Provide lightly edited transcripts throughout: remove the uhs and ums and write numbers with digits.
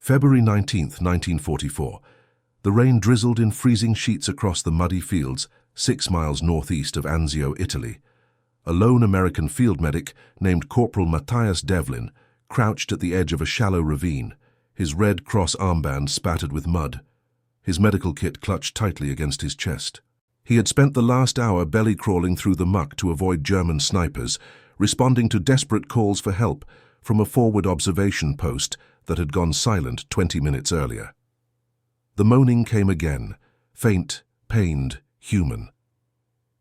February 19th, 1944. The rain drizzled in freezing sheets across the muddy fields 6 miles northeast of Anzio, Italy. A lone American field medic named Corporal Matthias Devlin crouched at the edge of a shallow ravine, his Red Cross armband spattered with mud, his medical kit clutched tightly against his chest. He had spent the last hour belly-crawling through the muck to avoid German snipers, responding to desperate calls for help from a forward observation post that had gone silent 20 minutes earlier. The moaning came again, faint, pained, human.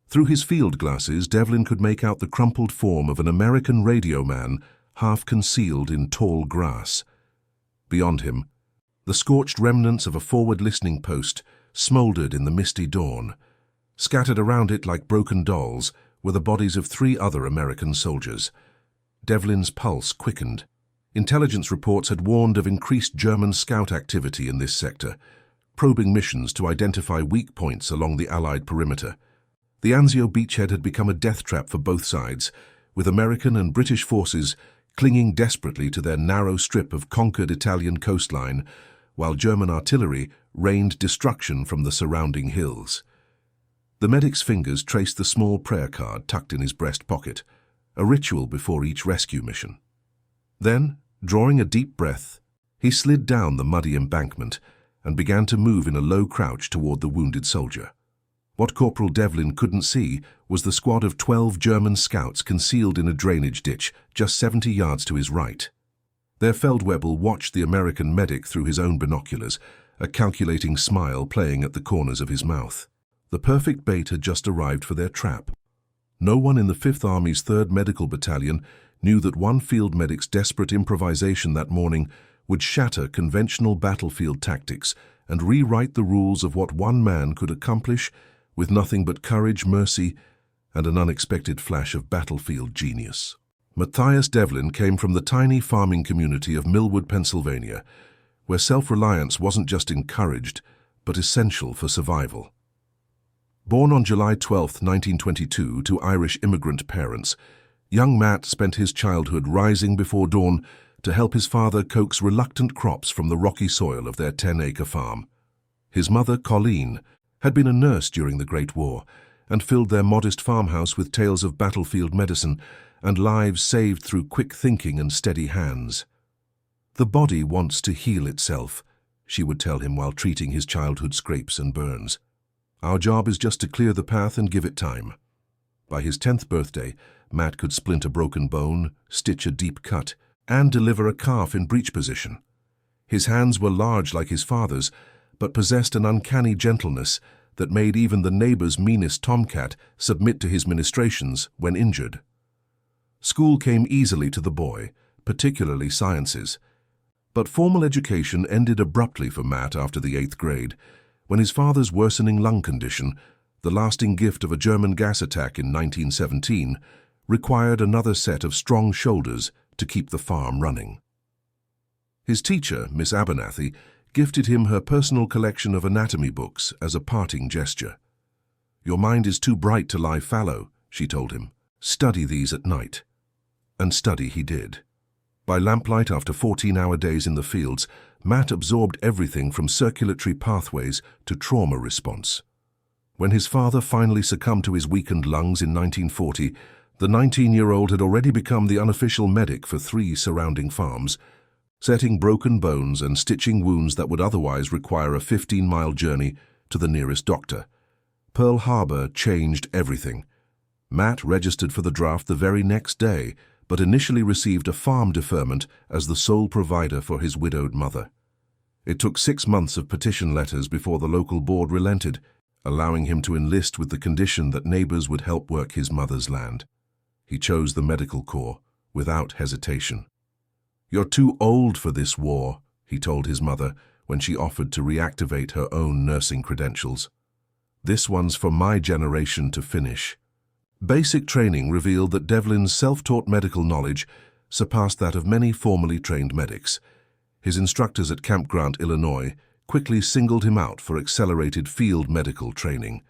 Through his field glasses, Devlin could make out the crumpled form of an American radio man half concealed in tall grass. Beyond him, the scorched remnants of a forward listening post smouldered in the misty dawn. Scattered around it like broken dolls were the bodies of 3 other American soldiers. Devlin's pulse quickened. Intelligence reports had warned of increased German scout activity in this sector, probing missions to identify weak points along the Allied perimeter. The Anzio beachhead had become a death trap for both sides, with American and British forces clinging desperately to their narrow strip of conquered Italian coastline, while German artillery rained destruction from the surrounding hills. The medic's fingers traced the small prayer card tucked in his breast pocket, a ritual before each rescue mission. Then, drawing a deep breath, he slid down the muddy embankment and began to move in a low crouch toward the wounded soldier. What Corporal Devlin couldn't see was the squad of 12 German scouts concealed in a drainage ditch just 70 yards to his right. Their Feldwebel watched the American medic through his own binoculars, a calculating smile playing at the corners of his mouth. The perfect bait had just arrived for their trap. No one in the 5th Army's 3rd Medical Battalion knew that one field medic's desperate improvisation that morning would shatter conventional battlefield tactics and rewrite the rules of what one man could accomplish with nothing but courage, mercy, and an unexpected flash of battlefield genius. Matthias Devlin came from the tiny farming community of Millwood, Pennsylvania, where self-reliance wasn't just encouraged, but essential for survival. Born on July 12, 1922, to Irish immigrant parents, young Matt spent his childhood rising before dawn to help his father coax reluctant crops from the rocky soil of their 10-acre farm. His mother, Colleen, had been a nurse during the Great War and filled their modest farmhouse with tales of battlefield medicine and lives saved through quick thinking and steady hands. "The body wants to heal itself," she would tell him while treating his childhood scrapes and burns. "Our job is just to clear the path and give it time." By his 10th birthday, Matt could splint a broken bone, stitch a deep cut, and deliver a calf in breech position. His hands were large like his father's, but possessed an uncanny gentleness that made even the neighbor's meanest tomcat submit to his ministrations when injured. School came easily to the boy, particularly sciences. But formal education ended abruptly for Matt after the 8th grade, when his father's worsening lung condition, the lasting gift of a German gas attack in 1917, required another set of strong shoulders to keep the farm running. His teacher, Miss Abernathy, gifted him her personal collection of anatomy books as a parting gesture. "Your mind is too bright to lie fallow," she told him. "Study these at night." And study he did. By lamplight after 14-hour days in the fields, Matt absorbed everything from circulatory pathways to trauma response. When his father finally succumbed to his weakened lungs in 1940, the 19-year-old had already become the unofficial medic for 3 surrounding farms, setting broken bones and stitching wounds that would otherwise require a 15-mile journey to the nearest doctor. Pearl Harbor changed everything. Matt registered for the draft the very next day, but initially received a farm deferment as the sole provider for his widowed mother. It took 6 months of petition letters before the local board relented, allowing him to enlist with the condition that neighbors would help work his mother's land. He chose the medical corps without hesitation. "You're too old for this war," he told his mother when she offered to reactivate her own nursing credentials. "This one's for my generation to finish." Basic training revealed that Devlin's self-taught medical knowledge surpassed that of many formally trained medics. His instructors at Camp Grant, Illinois, quickly singled him out for accelerated field medical training.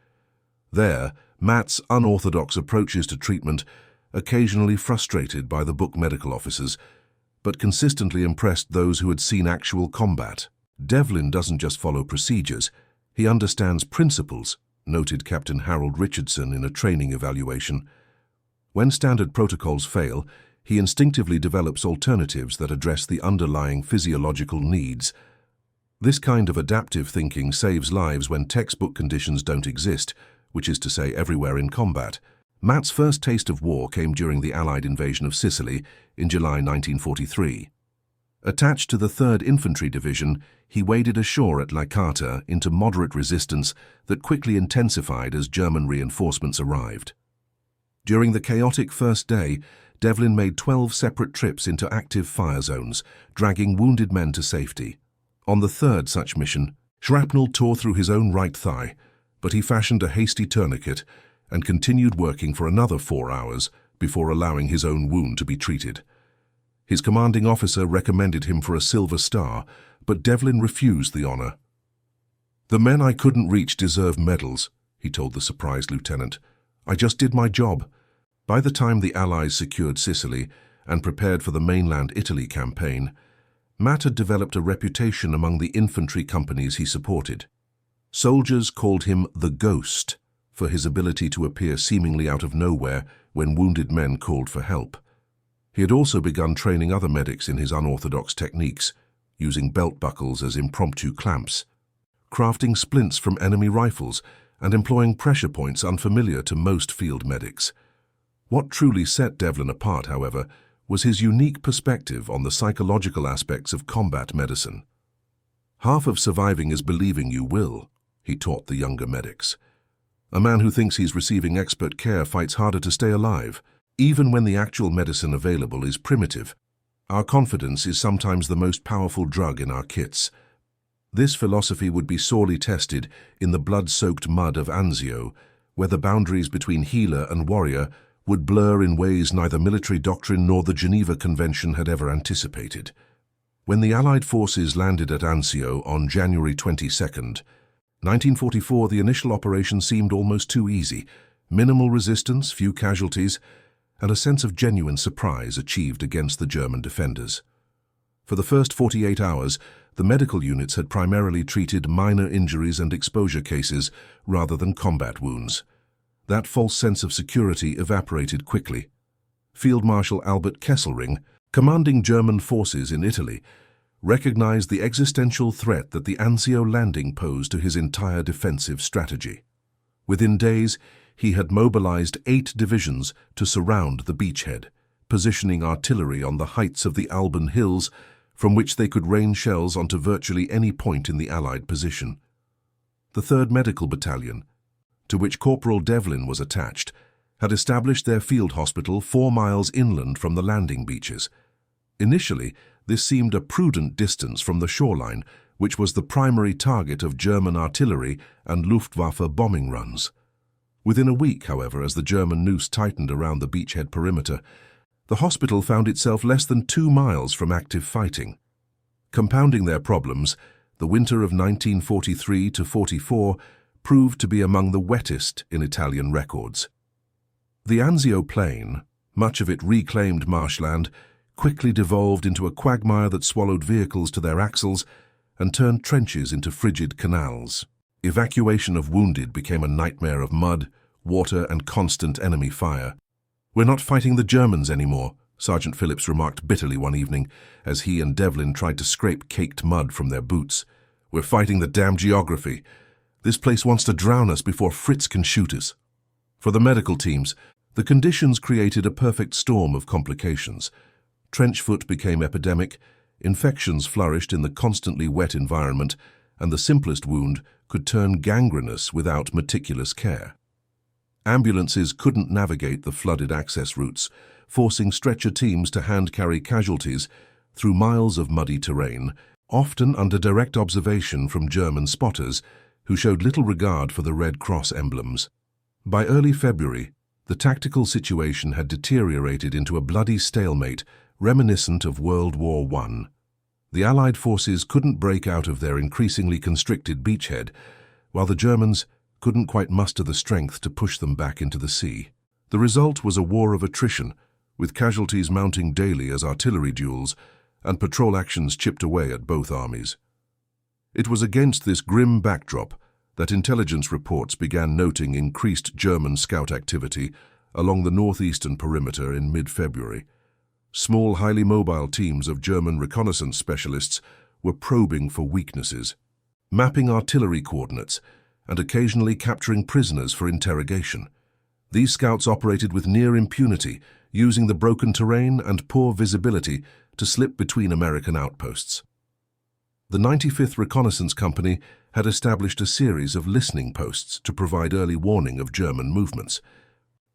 There, Matt's unorthodox approaches to treatment, occasionally frustrated by the book medical officers, but consistently impressed those who had seen actual combat. Devlin doesn't just follow procedures, he understands principles, noted Captain Harold Richardson in a training evaluation. When standard protocols fail, he instinctively develops alternatives that address the underlying physiological needs. This kind of adaptive thinking saves lives when textbook conditions don't exist, which is to say everywhere in combat. Matt's first taste of war came during the Allied invasion of Sicily in July 1943. Attached to the 3rd Infantry Division, he waded ashore at Licata into moderate resistance that quickly intensified as German reinforcements arrived. During the chaotic first day, Devlin made 12 separate trips into active fire zones, dragging wounded men to safety. On the 3rd such mission, shrapnel tore through his own right thigh, but he fashioned a hasty tourniquet and continued working for another 4 hours before allowing his own wound to be treated. His commanding officer recommended him for a Silver Star, but Devlin refused the honor. "The men I couldn't reach deserve medals," he told the surprised lieutenant. "I just did my job." By the time the Allies secured Sicily and prepared for the mainland Italy campaign, Matt had developed a reputation among the infantry companies he supported. Soldiers called him the Ghost for his ability to appear seemingly out of nowhere when wounded men called for help. He had also begun training other medics in his unorthodox techniques, using belt buckles as impromptu clamps, crafting splints from enemy rifles, and employing pressure points unfamiliar to most field medics. What truly set Devlin apart, however, was his unique perspective on the psychological aspects of combat medicine. "Half of surviving is believing you will," he taught the younger medics. "A man who thinks he's receiving expert care fights harder to stay alive, even when the actual medicine available is primitive. Our confidence is sometimes the most powerful drug in our kits." This philosophy would be sorely tested in the blood-soaked mud of Anzio, where the boundaries between healer and warrior would blur in ways neither military doctrine nor the Geneva Convention had ever anticipated. When the Allied forces landed at Anzio on January 22, 1944, the initial operation seemed almost too easy. Minimal resistance, few casualties, and a sense of genuine surprise achieved against the German defenders. For the first 48 hours, the medical units had primarily treated minor injuries and exposure cases rather than combat wounds. That false sense of security evaporated quickly. Field Marshal Albert Kesselring, commanding German forces in Italy, recognized the existential threat that the Anzio landing posed to his entire defensive strategy. Within days, he had mobilized 8 divisions to surround the beachhead, positioning artillery on the heights of the Alban Hills, from which they could rain shells onto virtually any point in the Allied position. The 3rd Medical Battalion, to which Corporal Devlin was attached, had established their field hospital 4 miles inland from the landing beaches. Initially, this seemed a prudent distance from the shoreline, which was the primary target of German artillery and Luftwaffe bombing runs. Within a week, however, as the German noose tightened around the beachhead perimeter, the hospital found itself less than 2 miles from active fighting. Compounding their problems, the winter of 1943–44 proved to be among the wettest in Italian records. The Anzio plain, much of it reclaimed marshland, quickly devolved into a quagmire that swallowed vehicles to their axles and turned trenches into frigid canals. Evacuation of wounded became a nightmare of mud, water, and constant enemy fire. "We're not fighting the Germans anymore," Sergeant Phillips remarked bitterly one evening as he and Devlin tried to scrape caked mud from their boots. "We're fighting the damn geography. This place wants to drown us before Fritz can shoot us." For the medical teams, the conditions created a perfect storm of complications. Trench foot became epidemic, infections flourished in the constantly wet environment, and the simplest wound could turn gangrenous without meticulous care. Ambulances couldn't navigate the flooded access routes, forcing stretcher teams to hand-carry casualties through miles of muddy terrain, often under direct observation from German spotters who showed little regard for the Red Cross emblems. By early February, the tactical situation had deteriorated into a bloody stalemate reminiscent of World War I. The Allied forces couldn't break out of their increasingly constricted beachhead, while the Germans couldn't quite muster the strength to push them back into the sea. The result was a war of attrition, with casualties mounting daily as artillery duels and patrol actions chipped away at both armies. It was against this grim backdrop that intelligence reports began noting increased German scout activity along the northeastern perimeter in mid-February. Small, highly mobile teams of German reconnaissance specialists were probing for weaknesses, mapping artillery coordinates, and occasionally capturing prisoners for interrogation. These scouts operated with near impunity, using the broken terrain and poor visibility to slip between American outposts. The 95th Reconnaissance Company had established a series of listening posts to provide early warning of German movements,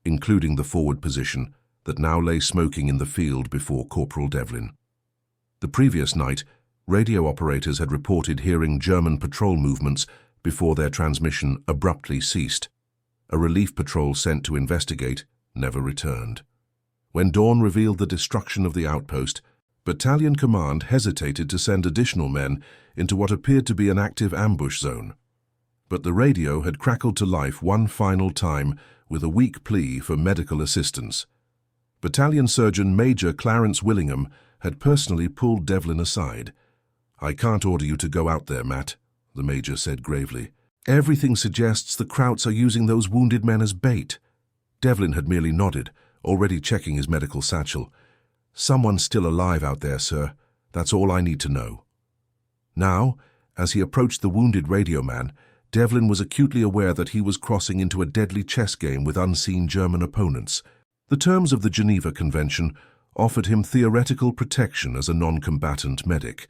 including the forward position that now lay smoking in the field before Corporal Devlin. The previous night, radio operators had reported hearing German patrol movements before their transmission abruptly ceased. A relief patrol sent to investigate never returned. When dawn revealed the destruction of the outpost, Battalion Command hesitated to send additional men into what appeared to be an active ambush zone. But the radio had crackled to life one final time with a weak plea for medical assistance. Battalion Surgeon Major Clarence Willingham had personally pulled Devlin aside. "I can't order you to go out there, Matt," the Major said gravely. "Everything suggests the Krauts are using those wounded men as bait." Devlin had merely nodded, already checking his medical satchel. "Someone's still alive out there, sir. That's all I need to know." Now, as he approached the wounded radio man, Devlin was acutely aware that he was crossing into a deadly chess game with unseen German opponents. The terms of the Geneva Convention offered him theoretical protection as a non-combatant medic,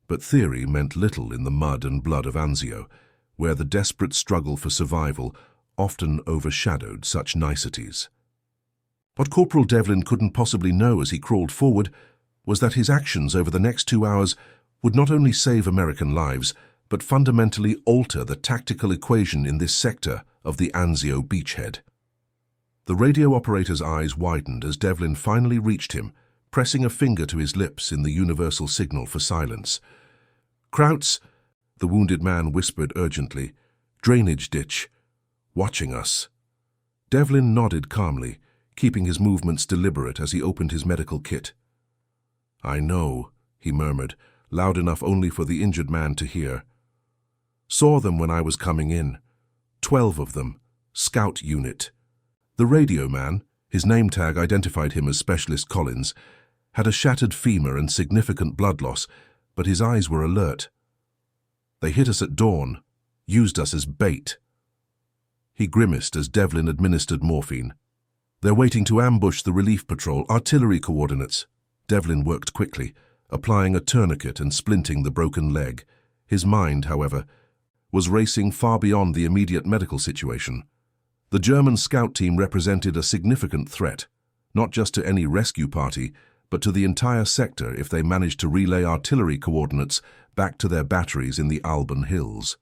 but theory meant little in the mud and blood of Anzio, where the desperate struggle for survival often overshadowed such niceties. What Corporal Devlin couldn't possibly know as he crawled forward was that his actions over the next 2 hours would not only save American lives, but fundamentally alter the tactical equation in this sector of the Anzio beachhead. The radio operator's eyes widened as Devlin finally reached him, pressing a finger to his lips in the universal signal for silence. "Krauts," the wounded man whispered urgently. "Drainage ditch. Watching us." Devlin nodded calmly, keeping his movements deliberate as he opened his medical kit. "I know," he murmured, loud enough only for the injured man to hear. "Saw them when I was coming in. 12 of them. Scout unit." The radio man, his name tag identified him as Specialist Collins, had a shattered femur and significant blood loss, but his eyes were alert. "They hit us at dawn, used us as bait." He grimaced as Devlin administered morphine. "They're waiting to ambush the relief patrol, artillery coordinates." Devlin worked quickly, applying a tourniquet and splinting the broken leg. His mind, however, was racing far beyond the immediate medical situation. The German scout team represented a significant threat, not just to any rescue party, but to the entire sector if they managed to relay artillery coordinates back to their batteries in the Alban Hills.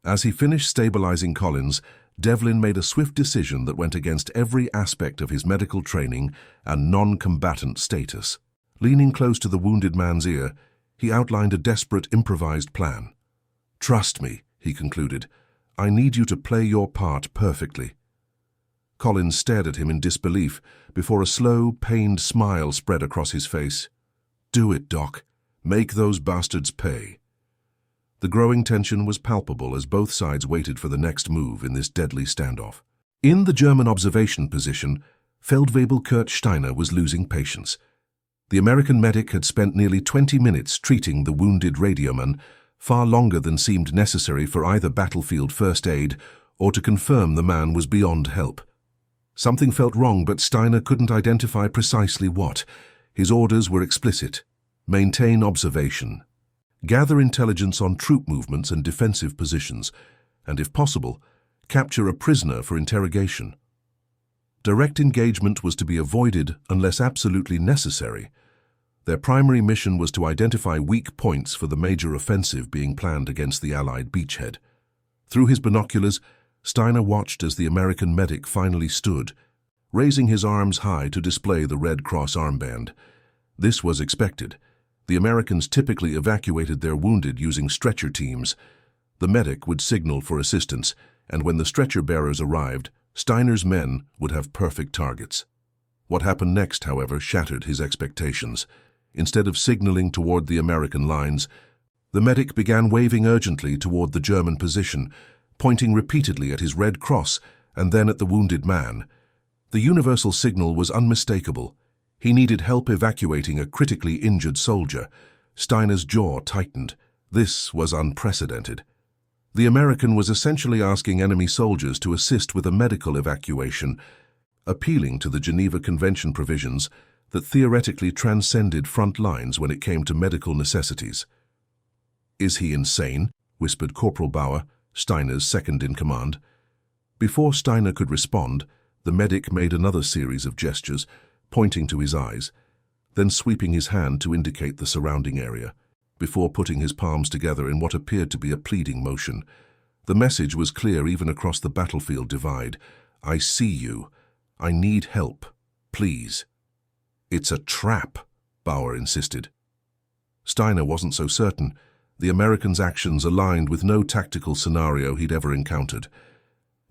As he finished stabilizing Collins, Devlin made a swift decision that went against every aspect of his medical training and non-combatant status. Leaning close to the wounded man's ear, he outlined a desperate improvised plan. "Trust me," he concluded. "I need you to play your part perfectly." Collins stared at him in disbelief before a slow, pained smile spread across his face. "Do it, Doc. Make those bastards pay." The growing tension was palpable as both sides waited for the next move in this deadly standoff. In the German observation position, Feldwebel Kurt Steiner was losing patience. The American medic had spent nearly 20 minutes treating the wounded radioman, far longer than seemed necessary for either battlefield first aid or to confirm the man was beyond help. Something felt wrong, but Steiner couldn't identify precisely what. His orders were explicit. Maintain observation. Gather intelligence on troop movements and defensive positions, and if possible, capture a prisoner for interrogation. Direct engagement was to be avoided unless absolutely necessary. Their primary mission was to identify weak points for the major offensive being planned against the Allied beachhead. Through his binoculars, Steiner watched as the American medic finally stood, raising his arms high to display the Red Cross armband. This was expected. The Americans typically evacuated their wounded using stretcher teams. The medic would signal for assistance, and when the stretcher bearers arrived, Steiner's men would have perfect targets. What happened next, however, shattered his expectations. Instead of signaling toward the American lines, the medic began waving urgently toward the German position, pointing repeatedly at his red cross and then at the wounded man. The universal signal was unmistakable. He needed help evacuating a critically injured soldier. Steiner's jaw tightened. This was unprecedented. The American was essentially asking enemy soldiers to assist with a medical evacuation, appealing to the Geneva Convention provisions that theoretically transcended front lines when it came to medical necessities. "Is he insane?" whispered Corporal Bauer, Steiner's second-in-command. Before Steiner could respond, the medic made another series of gestures, pointing to his eyes, then sweeping his hand to indicate the surrounding area, before putting his palms together in what appeared to be a pleading motion. The message was clear even across the battlefield divide. "I see you. I need help. Please." "It's a trap," Bauer insisted. Steiner wasn't so certain. The American's actions aligned with no tactical scenario he'd ever encountered.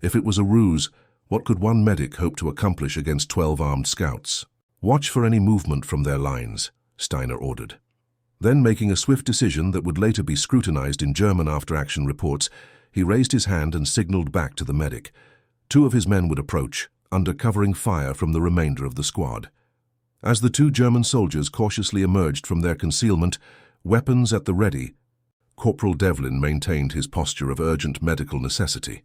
If it was a ruse, what could one medic hope to accomplish against 12 armed scouts? "Watch for any movement from their lines," Steiner ordered. Then, making a swift decision that would later be scrutinized in German after-action reports, he raised his hand and signaled back to the medic. 2 of his men would approach, under covering fire from the remainder of the squad. As the 2 German soldiers cautiously emerged from their concealment, weapons at the ready, Corporal Devlin maintained his posture of urgent medical necessity.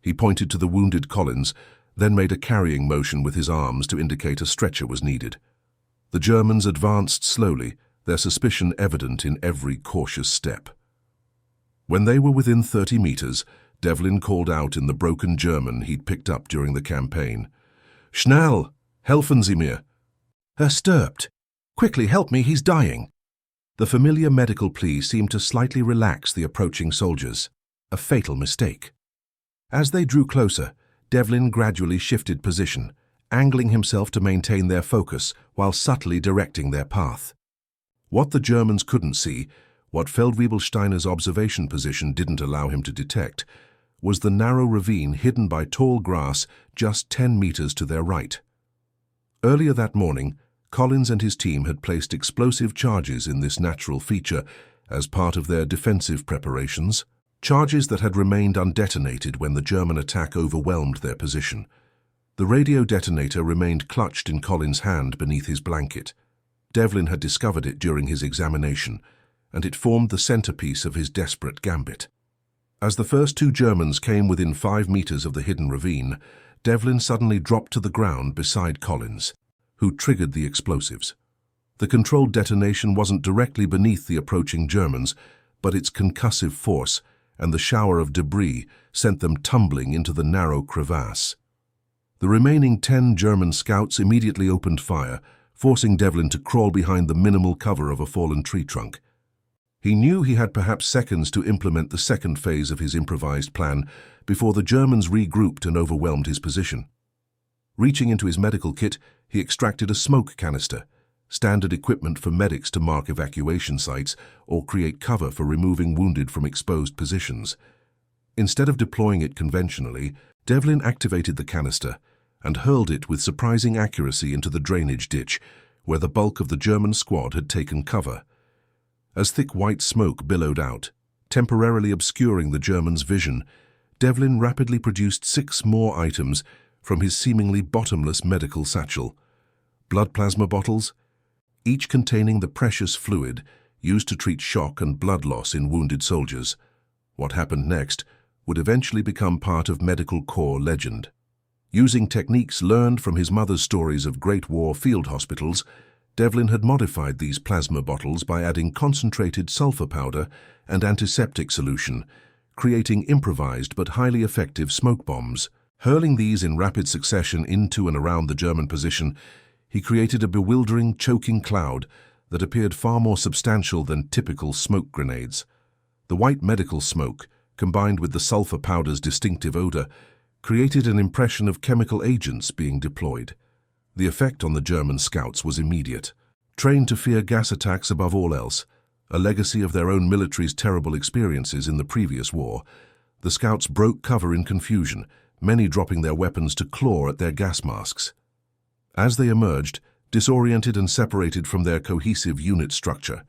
He pointed to the wounded Collins, then made a carrying motion with his arms to indicate a stretcher was needed. The Germans advanced slowly, their suspicion evident in every cautious step. When they were within 30 meters, Devlin called out in the broken German he'd picked up during the campaign. "Schnell! Helfen Sie mir!" "Stirbt! Quickly, help me, he's dying!" The familiar medical plea seemed to slightly relax the approaching soldiers. A fatal mistake. As they drew closer, Devlin gradually shifted position, angling himself to maintain their focus while subtly directing their path. What the Germans couldn't see, what Feldwebel Steiner's observation position didn't allow him to detect, was the narrow ravine hidden by tall grass just 10 meters to their right. Earlier that morning, Collins and his team had placed explosive charges in this natural feature as part of their defensive preparations, charges that had remained undetonated when the German attack overwhelmed their position. The radio detonator remained clutched in Collins' hand beneath his blanket. Devlin had discovered it during his examination, and it formed the centerpiece of his desperate gambit. As the first 2 Germans came within 5 meters of the hidden ravine, Devlin suddenly dropped to the ground beside Collins, who triggered the explosives. The controlled detonation wasn't directly beneath the approaching Germans, but its concussive force and the shower of debris sent them tumbling into the narrow crevasse. The remaining 10 German scouts immediately opened fire, forcing Devlin to crawl behind the minimal cover of a fallen tree trunk. He knew he had perhaps seconds to implement the second phase of his improvised plan before the Germans regrouped and overwhelmed his position. Reaching into his medical kit, he extracted a smoke canister, standard equipment for medics to mark evacuation sites or create cover for removing wounded from exposed positions. Instead of deploying it conventionally, Devlin activated the canister and hurled it with surprising accuracy into the drainage ditch, where the bulk of the German squad had taken cover. As thick white smoke billowed out, temporarily obscuring the Germans' vision, Devlin rapidly produced 6 more items from his seemingly bottomless medical satchel. Blood plasma bottles, each containing the precious fluid used to treat shock and blood loss in wounded soldiers. What happened next would eventually become part of Medical Corps legend. Using techniques learned from his mother's stories of Great War field hospitals, Devlin had modified these plasma bottles by adding concentrated sulfur powder and antiseptic solution, creating improvised but highly effective smoke bombs. Hurling these in rapid succession into and around the German position, he created a bewildering, choking cloud that appeared far more substantial than typical smoke grenades. The white medical smoke, combined with the sulfur powder's distinctive odor, created an impression of chemical agents being deployed. The effect on the German scouts was immediate. Trained to fear gas attacks above all else, a legacy of their own military's terrible experiences in the previous war, the scouts broke cover in confusion, many dropping their weapons to claw at their gas masks. As they emerged, Disoriented and separated from their cohesive unit structure,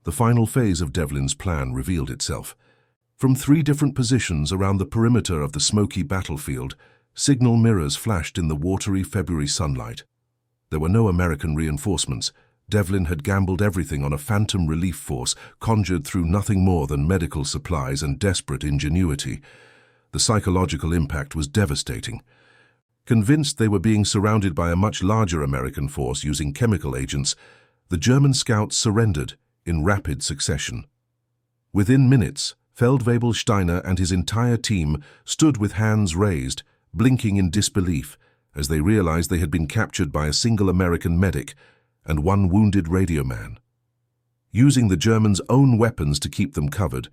the final phase of Devlin's plan revealed itself. From 3 different positions around the perimeter of the smoky battlefield, signal mirrors flashed in the watery February sunlight. There were no American reinforcements. Devlin had gambled everything on a phantom relief force conjured through nothing more than medical supplies and desperate ingenuity. The psychological impact was devastating. Convinced they were being surrounded by a much larger American force using chemical agents, the German scouts surrendered in rapid succession. Within minutes, Feldwebel Steiner and his entire team stood with hands raised, blinking in disbelief as they realized they had been captured by a single American medic and 1 wounded radio man. Using the Germans' own weapons to keep them covered,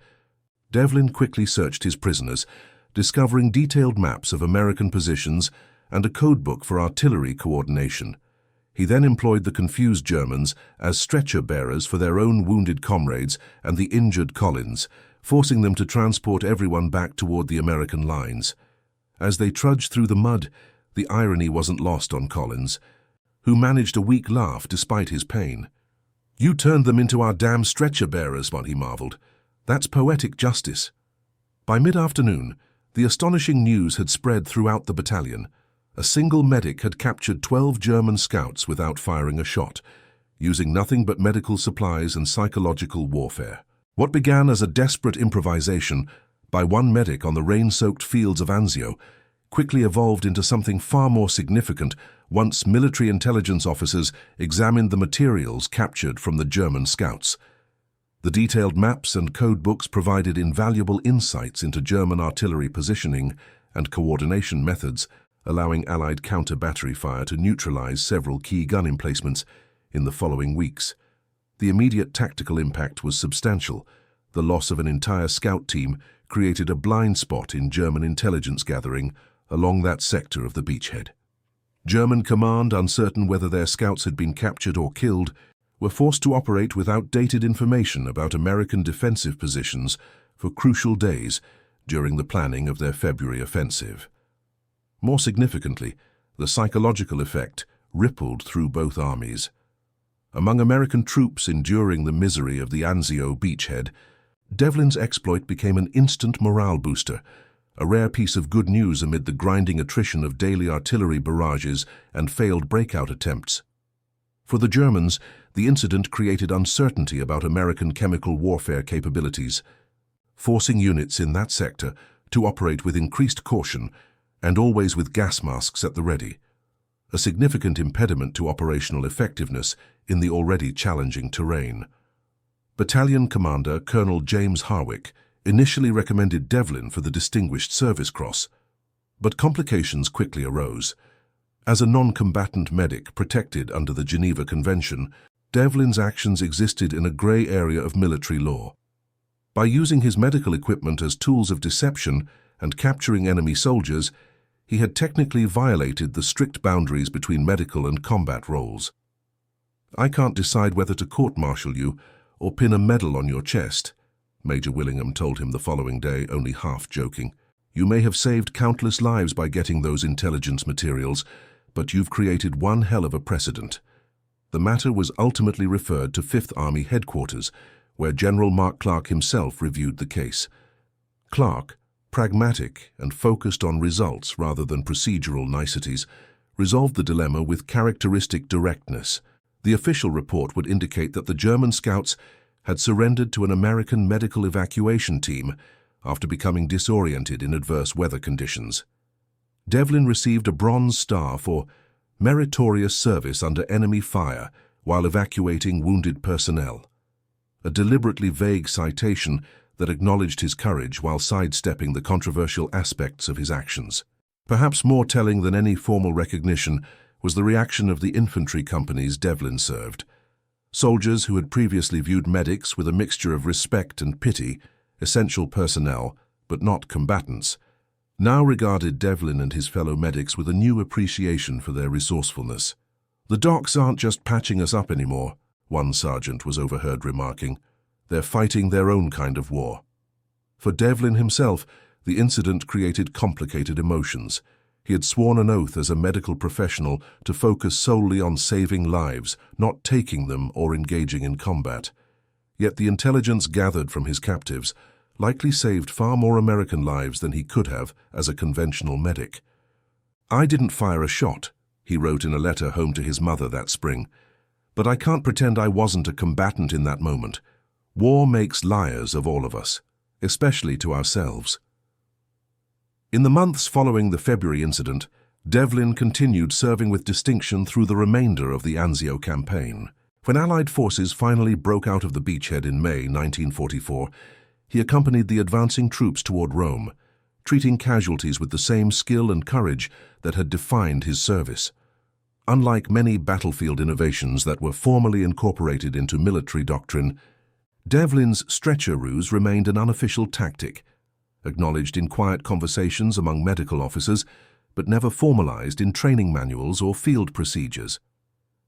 Devlin quickly searched his prisoners, discovering detailed maps of American positions and a codebook for artillery coordination. He then employed the confused Germans as stretcher bearers for their own wounded comrades and the injured Collins, forcing them to transport everyone back toward the American lines. As they trudged through the mud, the irony wasn't lost on Collins, who managed a weak laugh despite his pain. "You turned them into our damn stretcher bearers," he marveled. "That's poetic justice." By mid-afternoon, the astonishing news had spread throughout the battalion. A single medic had captured 12 German scouts without firing a shot, using nothing but medical supplies and psychological warfare. What began as a desperate improvisation by 1 medic on the rain-soaked fields of Anzio quickly evolved into something far more significant once military intelligence officers examined the materials captured from the German scouts. The detailed maps and code books provided invaluable insights into German artillery positioning and coordination methods, allowing Allied counter-battery fire to neutralize several key gun emplacements in the following weeks. The immediate tactical impact was substantial. The loss of an entire scout team created a blind spot in German intelligence gathering along that sector of the beachhead. German command, uncertain whether their scouts had been captured or killed, were forced to operate with outdated information about American defensive positions for crucial days during the planning of their February offensive. More significantly, the psychological effect rippled through both armies. Among American troops enduring the misery of the Anzio beachhead, Devlin's exploit became an instant morale booster, a rare piece of good news amid the grinding attrition of daily artillery barrages and failed breakout attempts. For the Germans, the incident created uncertainty about American chemical warfare capabilities, forcing units in that sector to operate with increased caution and always with gas masks at the ready, a significant impediment to operational effectiveness in the already challenging terrain. Battalion Commander Colonel James Harwick initially recommended Devlin for the Distinguished Service Cross, but complications quickly arose. As a non-combatant medic protected under the Geneva Convention, Devlin's actions existed in a gray area of military law. By using his medical equipment as tools of deception and capturing enemy soldiers, he had technically violated the strict boundaries between medical and combat roles. "I can't decide whether to court-martial you or pin a medal on your chest," Major Willingham told him the following day, only half joking. "You may have saved countless lives by getting those intelligence materials, but you've created one hell of a precedent." The matter was ultimately referred to 5th Army headquarters, where General Mark Clark himself reviewed the case. Clark, pragmatic and focused on results rather than procedural niceties, resolved the dilemma with characteristic directness. The official report would indicate that the German scouts had surrendered to an American medical evacuation team after becoming disoriented in adverse weather conditions. Devlin received a Bronze Star for meritorious service under enemy fire while evacuating wounded personnel, a deliberately vague citation that acknowledged his courage while sidestepping the controversial aspects of his actions. Perhaps more telling than any formal recognition was the reaction of the infantry companies Devlin served. Soldiers who had previously viewed medics with a mixture of respect and pity, essential personnel, but not combatants, now regarded Devlin and his fellow medics with a new appreciation for their resourcefulness. "The docs aren't just patching us up anymore," one sergeant was overheard remarking. "They're fighting their own kind of war." For Devlin himself, the incident created complicated emotions. He had sworn an oath as a medical professional to focus solely on saving lives, not taking them or engaging in combat. Yet the intelligence gathered from his captives likely saved far more American lives than he could have as a conventional medic. "I didn't fire a shot," he wrote in a letter home to his mother that spring, "but I can't pretend I wasn't a combatant in that moment. War makes liars of all of us, especially to ourselves." In the months following the February incident, Devlin continued serving with distinction through the remainder of the Anzio campaign. When Allied forces finally broke out of the beachhead in May 1944, he accompanied the advancing troops toward Rome, treating casualties with the same skill and courage that had defined his service. Unlike many battlefield innovations that were formally incorporated into military doctrine, Devlin's stretcher ruse remained an unofficial tactic, acknowledged in quiet conversations among medical officers, but never formalized in training manuals or field procedures.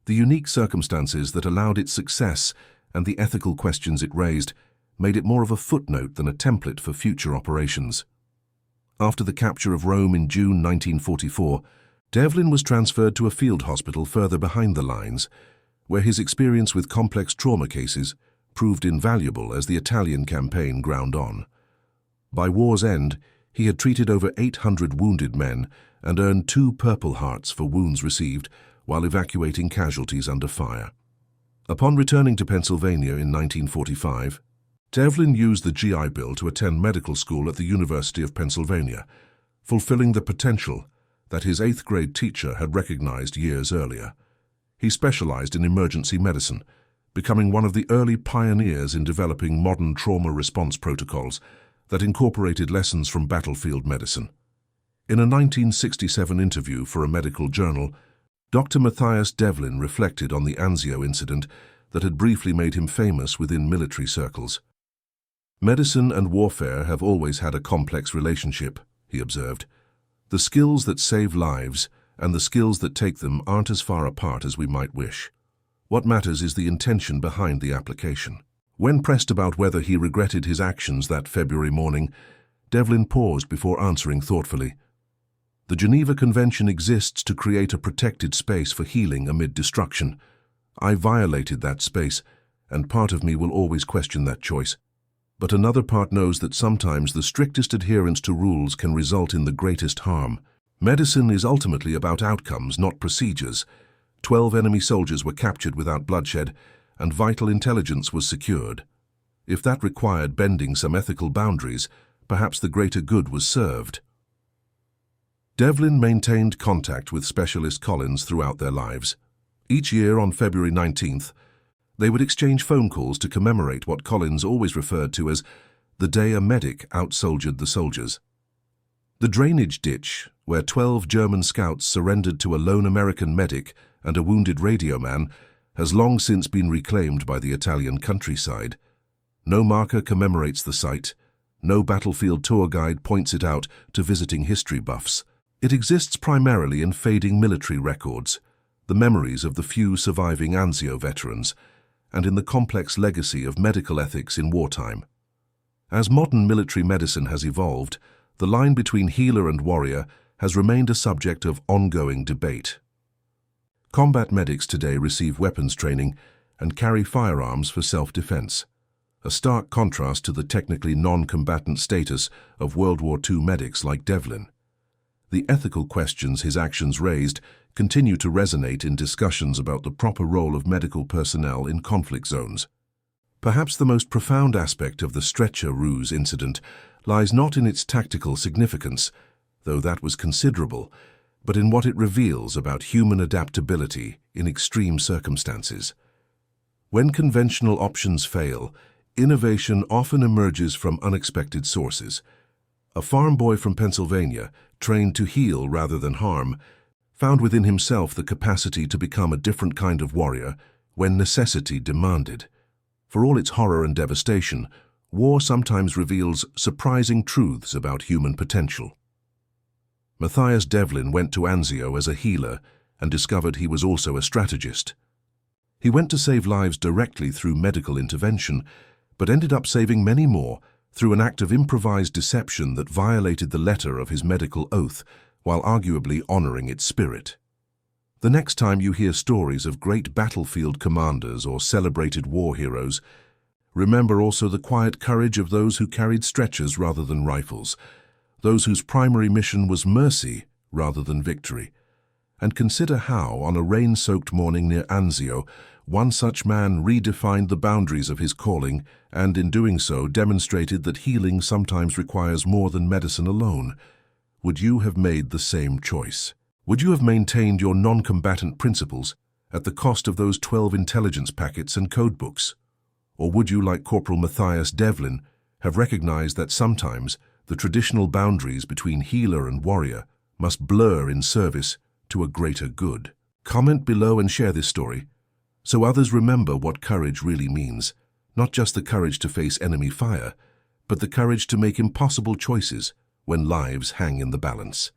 The unique circumstances that allowed its success and the ethical questions it raised made it more of a footnote than a template for future operations. After the capture of Rome in June 1944, Devlin was transferred to a field hospital further behind the lines, where his experience with complex trauma cases proved invaluable as the Italian campaign ground on. By war's end, he had treated over 800 wounded men and earned 2 Purple Hearts for wounds received while evacuating casualties under fire. Upon returning to Pennsylvania in 1945, Devlin used the GI Bill to attend medical school at the University of Pennsylvania, fulfilling the potential that his 8th grade teacher had recognized years earlier. He specialized in emergency medicine, becoming one of the early pioneers in developing modern trauma response protocols that incorporated lessons from battlefield medicine. In a 1967 interview for a medical journal, Dr. Matthias Devlin reflected on the Anzio incident that had briefly made him famous within military circles. "Medicine and warfare have always had a complex relationship," he observed. "The skills that save lives and the skills that take them aren't as far apart as we might wish. What matters is the intention behind the application." When pressed about whether he regretted his actions that February morning, Devlin paused before answering thoughtfully. "The Geneva Convention exists to create a protected space for healing amid destruction. I violated that space, and part of me will always question that choice. But another part knows that sometimes the strictest adherence to rules can result in the greatest harm. Medicine is ultimately about outcomes, not procedures. 12 enemy soldiers were captured without bloodshed, and vital intelligence was secured. If that required bending some ethical boundaries, perhaps the greater good was served." Devlin maintained contact with Specialist Collins throughout their lives. Each year on February 19th, they would exchange phone calls to commemorate what Collins always referred to as the day a medic out-soldiered the soldiers. The drainage ditch, where 12 German scouts surrendered to a lone American medic and a wounded radio man, has long since been reclaimed by the Italian countryside. No marker commemorates the site. No battlefield tour guide points it out to visiting history buffs. It exists primarily in fading military records, the memories of the few surviving Anzio veterans, and in the complex legacy of medical ethics in wartime. As modern military medicine has evolved, the line between healer and warrior has remained a subject of ongoing debate. Combat medics today receive weapons training and carry firearms for self-defense, a stark contrast to the technically non-combatant status of World War II medics like Devlin. The ethical questions his actions raised continue to resonate in discussions about the proper role of medical personnel in conflict zones. Perhaps the most profound aspect of the stretcher ruse incident lies not in its tactical significance, though that was considerable, but in what it reveals about human adaptability in extreme circumstances. When conventional options fail, innovation often emerges from unexpected sources. A farm boy from Pennsylvania, trained to heal rather than harm, found within himself the capacity to become a different kind of warrior when necessity demanded. For all its horror and devastation, war sometimes reveals surprising truths about human potential. Matthias Devlin went to Anzio as a healer and discovered he was also a strategist. He went to save lives directly through medical intervention, but ended up saving many more through an act of improvised deception that violated the letter of his medical oath while arguably honoring its spirit. The next time you hear stories of great battlefield commanders or celebrated war heroes, remember also the quiet courage of those who carried stretchers rather than rifles, those whose primary mission was mercy rather than victory. And consider how, on a rain-soaked morning near Anzio, one such man redefined the boundaries of his calling and, in doing so, demonstrated that healing sometimes requires more than medicine alone. Would you have made the same choice? Would you have maintained your non-combatant principles at the cost of those 12 intelligence packets and codebooks? Or would you, like Corporal Matthias Devlin, have recognized that sometimes the traditional boundaries between healer and warrior must blur in service to a greater good? Comment below and share this story, so others remember what courage really means, not just the courage to face enemy fire, but the courage to make impossible choices when lives hang in the balance.